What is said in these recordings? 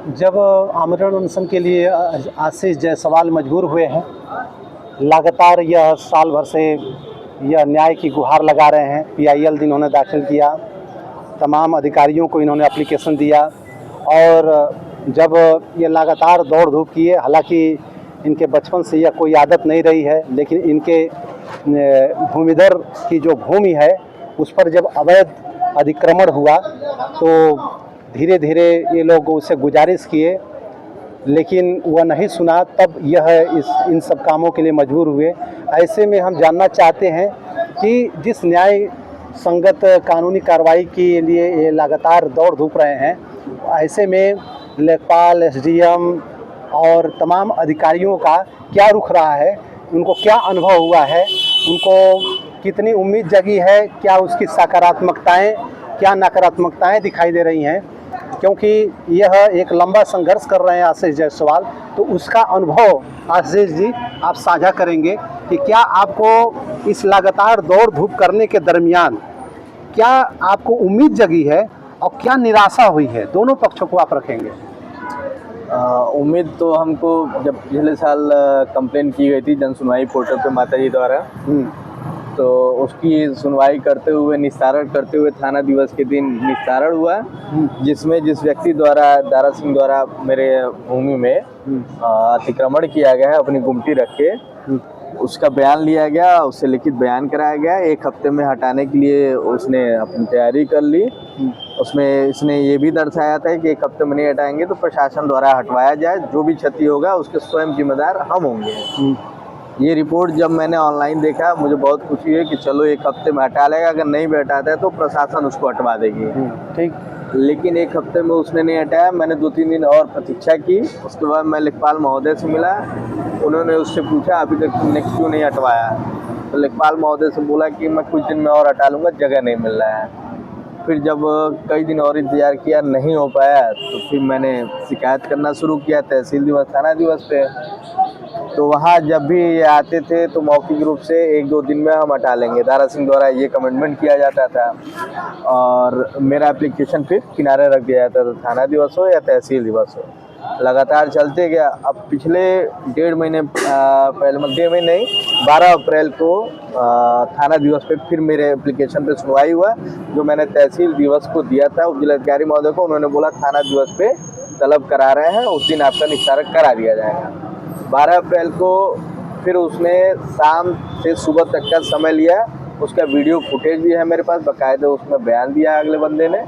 जब आमरण अनशन के लिए आशीष जायसवाल मजबूर हुए हैं, लगातार यह साल भर से यह न्याय की गुहार लगा रहे हैं। PIL इन्होंने दाखिल किया, तमाम अधिकारियों को इन्होंने एप्लीकेशन दिया और जब ये लगातार दौड़ धूप किए, हालांकि इनके बचपन से यह कोई आदत नहीं रही है, लेकिन इनके भूमिधर की जो भूमि है उस पर जब अवैध अतिक्रमण हुआ तो धीरे धीरे ये लोग उससे गुजारिश किए, लेकिन वह नहीं सुना। तब यह इन सब कामों के लिए मजबूर हुए। ऐसे में हम जानना चाहते हैं कि जिस न्याय संगत कानूनी कार्रवाई के लिए ये लगातार दौड़ धूप रहे हैं, ऐसे में लेखपाल, SDM और तमाम अधिकारियों का क्या रुख रहा है, उनको क्या अनुभव हुआ है, उनको कितनी उम्मीद जगी है, क्या उसकी सकारात्मकताएं, क्या नकारात्मकताएं दिखाई दे रही हैं, क्योंकि यह एक लंबा संघर्ष कर रहे हैं आशीष जायसवाल। तो उसका अनुभव आशीष जी आप साझा करेंगे कि क्या आपको इस लगातार दौड़ धूप करने के दरमियान क्या आपको उम्मीद जगी है और क्या निराशा हुई है, दोनों पक्षों को आप रखेंगे। उम्मीद तो हमको जब पिछले साल कंप्लेन की गई थी जन सुनवाई पोर्टल पे माताजी द्वारा, तो उसकी सुनवाई करते हुए, निस्तारण करते हुए थाना दिवस के दिन निस्तारण हुआ, जिसमें जिस व्यक्ति द्वारा, दारा सिंह द्वारा मेरे भूमि में अतिक्रमण किया गया है अपनी गुमटी रख के, उसका बयान लिया गया, उससे लिखित बयान कराया गया। 1 हफ्ते में हटाने के लिए उसने अपनी तैयारी कर ली। उसमें इसने ये भी दर्शाया था कि 1 हफ्ते में नहीं हटाएंगे तो प्रशासन द्वारा हटवाया जाए, जो भी क्षति होगा उसके स्वयं जिम्मेदार हम होंगे। ये रिपोर्ट जब मैंने ऑनलाइन देखा, मुझे बहुत खुशी है कि चलो 1 हफ्ते में हटा लेगा, अगर नहीं भी हटाता है तो प्रशासन उसको हटवा देगी। ठीक, लेकिन 1 हफ्ते में उसने नहीं हटाया। मैंने 2-3 दिन और प्रतीक्षा की। उसके बाद मैं लेखपाल महोदय से मिला, उन्होंने उससे पूछा अभी तक तुमने क्यों नहीं हटवाया, तो लेखपाल महोदय से बोला कि मैं कुछ दिन में और हटा लूँगा, जगह नहीं मिल रहा है। फिर जब कई दिन और इंतज़ार किया, नहीं हो पाया, तो फिर मैंने शिकायत करना शुरू किया तहसील दिवस, थाना दिवस पे। तो वहाँ जब भी ये आते थे तो मौखिक रूप से 1-2 दिन में हम हटा लेंगे, दारा सिंह द्वारा ये कमिटमेंट किया जाता था और मेरा एप्लीकेशन फिर किनारे रख दिया जाता था, थाना दिवस हो या तहसील दिवस हो। लगातार चलते गया। अब पिछले 1.5 महीने पहले, मतलब 1.5 महीने नहीं, 12 अप्रैल को थाना दिवस पे फिर मेरे एप्लीकेशन पे सुनवाई हुआ, जो मैंने तहसील दिवस को दिया था उप जिलाधिकारी महोदय को। उन्होंने बोला थाना दिवस पे तलब करा रहे हैं, उस दिन आपका निस्तारण करा दिया जाएगा। 12 अप्रैल को फिर उसने शाम से सुबह तक का समय लिया। उसका वीडियो फुटेज भी है मेरे पास, बाकायदा उसमें बयान दिया अगले बंदे ने,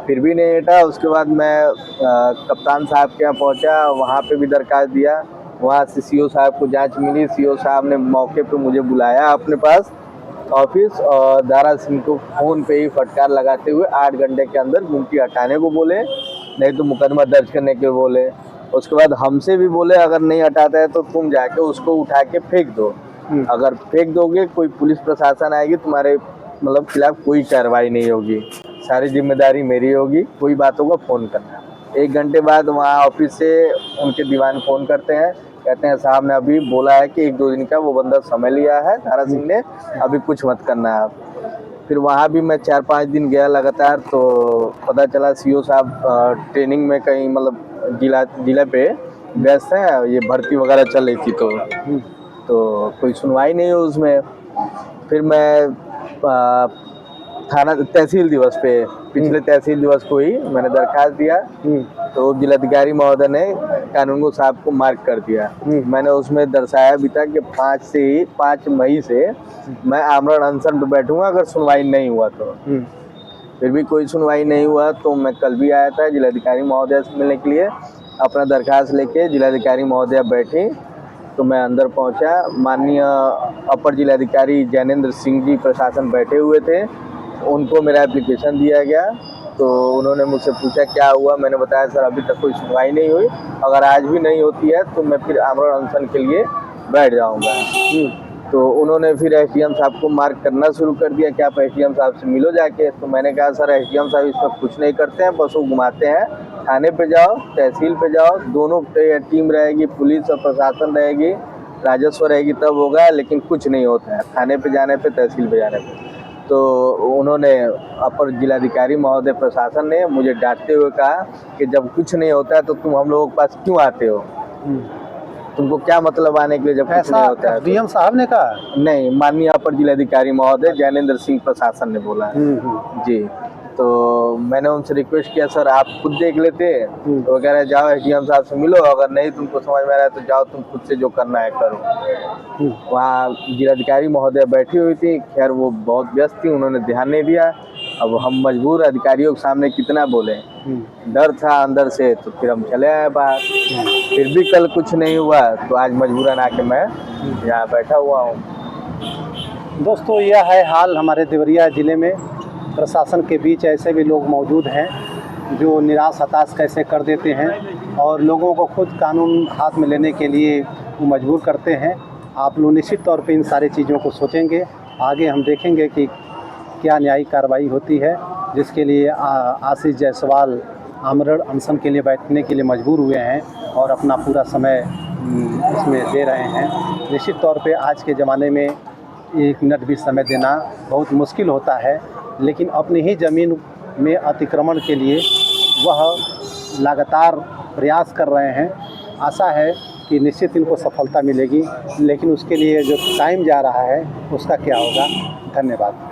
फिर भी नहीं हटा। उसके बाद मैं कप्तान साहब के यहाँ पहुँचा, वहाँ पे भी दरखास्त दिया। वहाँ से CO साहब को जांच मिली। CO साहब ने मौके पे मुझे बुलाया अपने पास ऑफिस और दारा सिंह को फ़ोन पे ही फटकार लगाते हुए 8 घंटे के अंदर गुमटी हटाने को बोले, नहीं तो मुकदमा दर्ज करने के बोले। उसके बाद हमसे भी बोले अगर नहीं हटाता है तो तुम जाके उसको उठा के फेंक दो, अगर फेंक दोगे कोई पुलिस प्रशासन आएगी, तुम्हारे मतलब खिलाफ कोई कार्रवाई नहीं होगी, सारी जिम्मेदारी मेरी होगी, कोई बात होगा फ़ोन करना। 1 घंटे बाद वहाँ ऑफिस से उनके दीवान फ़ोन करते हैं, कहते हैं साहब ने अभी बोला है कि 1-2 दिन का वो बंदा समय लिया है दारा सिंह ने, अभी कुछ मत करना है आप। फिर वहाँ भी मैं 4-5 दिन गया लगातार, तो पता चला CO साहब ट्रेनिंग में कहीं, मतलब जिला पे व्यस्त है, ये भर्ती वगैरह चल रही थी, तो कोई सुनवाई नहीं हो उसमें। फिर मैं थाना तहसील दिवस पे, पिछले तहसील दिवस को ही मैंने दरखास्त दिया, तो जिलाधिकारी महोदय ने कानूनगो साहब को मार्क कर दिया। मैंने उसमें दर्शाया भी था कि 5 मई से मैं आमरण अनशन पे बैठूंगा अगर सुनवाई नहीं हुआ तो। फिर भी कोई सुनवाई नहीं हुआ, तो मैं कल भी आया था जिलाधिकारी महोदय से मिलने के लिए, अपना दरखास्त लेके। जिलाधिकारी महोदय बैठी तो मैं अंदर पहुंचा। माननीय अपर जिलाधिकारी जैनेंद्र सिंह जी प्रशासन बैठे हुए थे, उनको मेरा एप्लीकेशन दिया गया। तो उन्होंने मुझसे पूछा क्या हुआ, मैंने बताया सर अभी तक कोई सुनवाई नहीं हुई, अगर आज भी नहीं होती है तो मैं फिर आमरण अनशन के लिए बैठ जाऊँगा। तो उन्होंने फिर SDM साहब को मार्क करना शुरू कर दिया कि आप SDM साहब से मिलो जाके। तो मैंने कहा सर SDM साहब इस पर कुछ नहीं करते हैं, बस वो घुमाते हैं, थाने पे जाओ, तहसील पे जाओ, दोनों टीम रहेगी, पुलिस और प्रशासन रहेगी, राजस्व रहेगी, तब होगा, लेकिन कुछ नहीं होता है थाने पे जाने पे, तहसील पे जाने पे। तो उन्होंने अपर जिलाधिकारी महोदय प्रशासन ने मुझे डांटते हुए कहा कि जब कुछ नहीं होता है तो तुम हम लोगों के पास क्यों आते हो, तुमको क्या मतलब आने के लिए जब कुछ ऐसा नहीं होता है डीएम साहब ने कहा? नहीं, माननीय अपर जिलाधिकारी महोदय ज्ञानेंद्र सिंह प्रशासन ने बोला है। जी, तो मैंने उनसे रिक्वेस्ट किया सर आप खुद देख लेते, तो वो कह रहे जाओ एसडीएम साहब से मिलो, अगर नहीं तुमको समझ में आ रहा है तो जाओ तुम खुद से जो करना है करो। वहाँ जिलाधिकारी महोदय बैठी हुई थी, खैर वो बहुत व्यस्त थी, उन्होंने ध्यान नहीं दिया। अब हम मजबूर अधिकारियों के सामने कितना बोले, डर था अंदर से, तो फिर हम चले आए बाहर। फिर भी कल कुछ नहीं हुआ तो आज मजबूरन आके मैं यहाँ बैठा हुआ हूँ। दोस्तों यह है हाल हमारे देवरिया ज़िले में। प्रशासन के बीच ऐसे भी लोग मौजूद हैं जो निराश हताश कैसे कर देते हैं और लोगों को खुद कानून हाथ में लेने के लिए वो मजबूर करते हैं। आप लोग निश्चित तौर पे इन सारी चीज़ों को सोचेंगे, आगे हम देखेंगे कि क्या न्यायिक कार्रवाई होती है, जिसके लिए आशीष जायसवाल आमरण अनशन के लिए बैठने के लिए मजबूर हुए हैं और अपना पूरा समय इसमें दे रहे हैं। निश्चित तौर पे आज के ज़माने में 1 मिनट भी समय देना बहुत मुश्किल होता है, लेकिन अपनी ही ज़मीन में अतिक्रमण के लिए वह लगातार प्रयास कर रहे हैं। आशा है कि निश्चित इनको सफलता मिलेगी, लेकिन उसके लिए जो टाइम जा रहा है उसका क्या होगा। धन्यवाद।